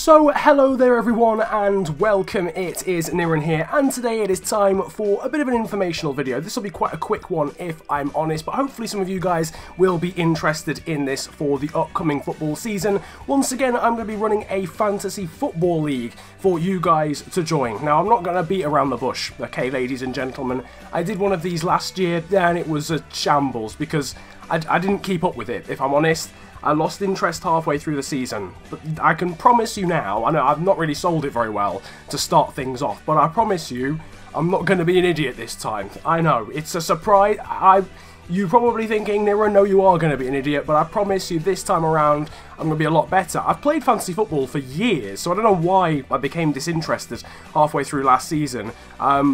So hello there everyone and welcome, it is Niran here, and today it is time for a bit of an informational video. This will be quite a quick one if I'm honest, but hopefully some of you guys will be interested in this for the upcoming football season. Once again, I'm going to be running a fantasy football league for you guys to join. Now, I'm not going to beat around the bush, okay ladies and gentlemen. I did one of these last year and it was a shambles because I didn't keep up with it, if I'm honest. I lost interest halfway through the season, but I can promise you now, I know I've not really sold it very well to start things off, but I promise you, I'm not going to be an idiot this time. I know, it's a surprise. You're probably thinking, Nero, no, you are going to be an idiot, but I promise you this time around, I'm going to be a lot better. I've played fantasy football for years, so I don't know why I became disinterested halfway through last season.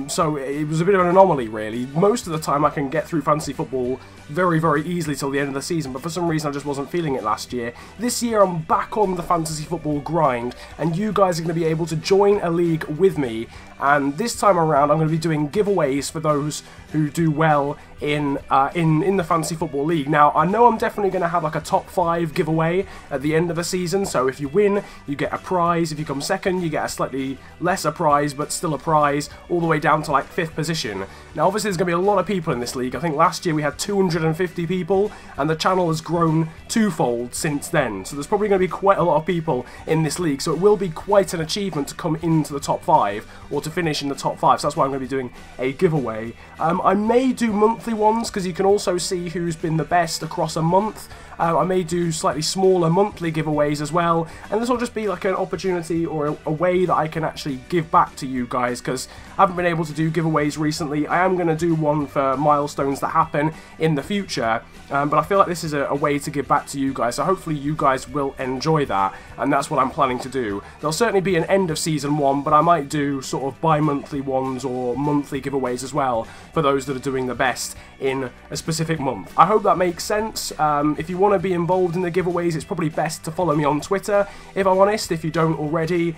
So it was a bit of an anomaly, really. Most of the time I can get through fantasy football very, very easily till the end of the season, but for some reason I just wasn't feeling it last year. This year I'm back on the fantasy football grind, and you guys are going to be able to join a league with me, and this time around I'm going to be doing giveaways for those who do well in the fantasy football league. Now, I know I'm definitely going to have like a top 5 giveaway at the end of the season, so if you win, you get a prize. If you come second, you get a slightly lesser prize, but still a prize, all the way down to like 5th position. Now, obviously there's going to be a lot of people in this league. I think last year we had 250 people, and the channel has grown twofold since then, so there's probably going to be quite a lot of people in this league, so it will be quite an achievement to come into the top 5, or to finish in the top 5, so that's why I'm going to be doing a giveaway. I may do monthly ones, because you can also see who's been the best across a month. I may do slightly smaller monthly giveaways as well, and this will just be like an opportunity or a way that I can actually give back to you guys, because I haven't been able to do giveaways recently. I am going to do one for milestones that happen in the future, but I feel like this is a way to give back to you guys, so hopefully you guys will enjoy that, and that's what I'm planning to do. There'll certainly be an end of season 1, but I might do sort of bi-monthly ones or monthly giveaways as well for those that are doing the best in a specific month. I hope that makes sense. If you want to be involved in the giveaways, it's probably best to follow me on Twitter, if I'm honest, if you don't already,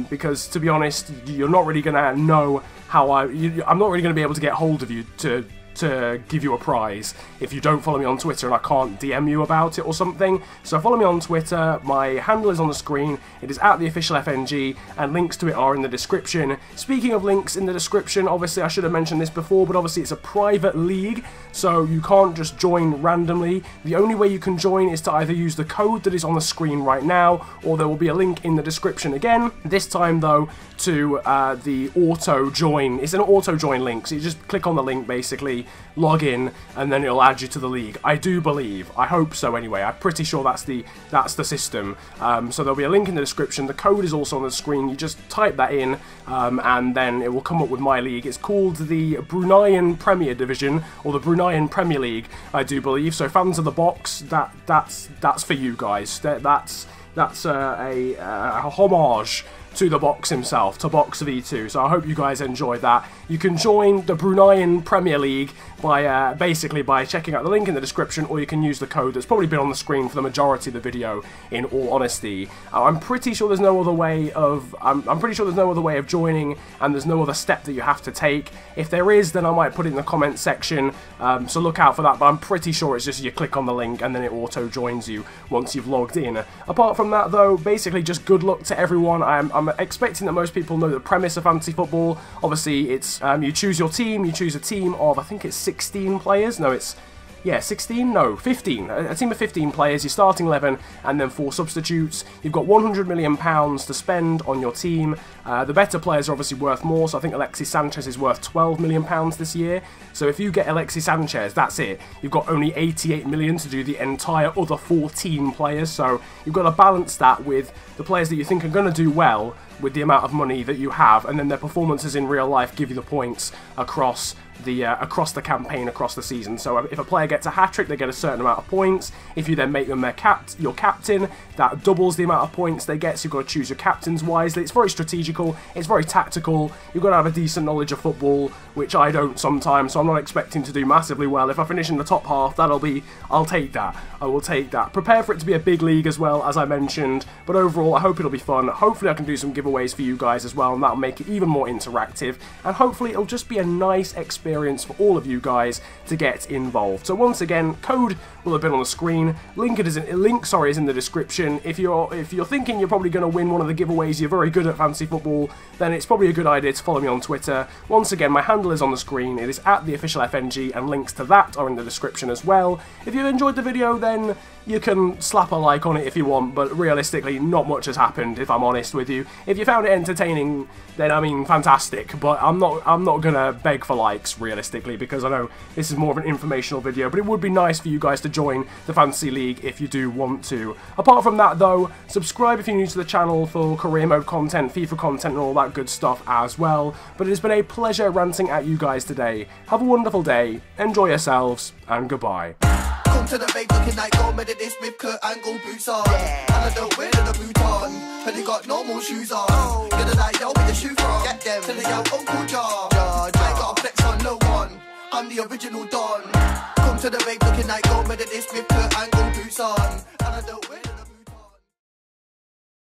because to be honest, you're not really going to know how I'm not really going to be able to get hold of you to give you a prize if you don't follow me on Twitter and I can't DM you about it or something. So follow me on Twitter, my handle is on the screen, it is @theofficialfng, and links to it are in the description. Speaking of links in the description, obviously I should have mentioned this before, but obviously it's a private league, so you can't just join randomly. The only way you can join is to either use the code that is on the screen right now, or there will be a link in the description again. This time though, to the auto join. It's an auto join link, so you just click on the link basically, log in, and then it'll add you to the league. I do believe, I hope so anyway, I'm pretty sure that's the system. So there'll be a link in the description, the code is also on the screen, you just type that in, and then it will come up with my league. It's called the Bruneian Premier Division, or the Bruneian Premier League, I do believe, so fans of the box, that's for you guys. That's a homage to the box himself, to Box V2, so I hope you guys enjoyed that. You can join the Bruneian Premier League by basically by checking out the link in the description, or you can use the code that's probably been on the screen for the majority of the video, in all honesty. I'm pretty sure there's no other way of I'm pretty sure there's no other way of joining, and there's no other step that you have to take. If there is, then I might put it in the comments section, so look out for that, but I'm pretty sure it's just you click on the link and then it auto joins you once you've logged in. Apart from that though, basically just good luck to everyone. I'm expecting that most people know the premise of fantasy football. Obviously it's you choose your team, you choose a team of, I think it's 16 players, no it's, yeah, 16? No, 15. A team of 15 players, your starting 11, and then 4 substitutes. You've got £100 million to spend on your team. The better players are obviously worth more, so I think Alexis Sanchez is worth £12 million this year. So if you get Alexis Sanchez, that's it. You've got only £88 million to do the entire other 14 players, so you've got to balance that with the players that you think are going to do well with the amount of money that you have, and then their performances in real life give you the points across the campaign, across the season. So if a player gets a hat-trick, they get a certain amount of points. If you then make them your captain, that doubles the amount of points they get, so you've got to choose your captains wisely. It's very strategical, it's very tactical, you've got to have a decent knowledge of football, which I don't sometimes, so I'm not expecting to do massively well. If I finish in the top half, I'll take that. I will take that. Prepare for it to be a big league as well, as I mentioned, but overall I hope it'll be fun. Hopefully I can do some giveaways giveaways for you guys as well, and that'll make it even more interactive, and hopefully it'll just be a nice experience for all of you guys to get involved. So once again, code will have been on the screen, link is in the description. If you're thinking you're probably going to win one of the giveaways, you're very good at fantasy football, then it's probably a good idea to follow me on Twitter. Once again, my handle is on the screen, it is @theofficialfng, and links to that are in the description as well. If you've enjoyed the video, then you can slap a like on it if you want, but realistically not much has happened, if I'm honest with you. If you found it entertaining, then I mean fantastic, but I'm not gonna beg for likes realistically, because I know this is more of an informational video, but it would be nice for you guys to join the Fantasy League if you do want to. Apart from that though, subscribe if you're new to the channel for career mode content, FIFA content and all that good stuff as well. But it has been a pleasure ranting at you guys today. Have a wonderful day, enjoy yourselves, and goodbye. Come to the rave looking like gold medalist with Kurt Angle boots on. And I don't wear the boot on, but they got normal shoes on. You're the like yo with the shoe from. Get them to the yo Uncle Jar. I ain't got a flex on no one, I'm the original Don. Come to the rave looking like gold medalist with Kurt Angle boots on.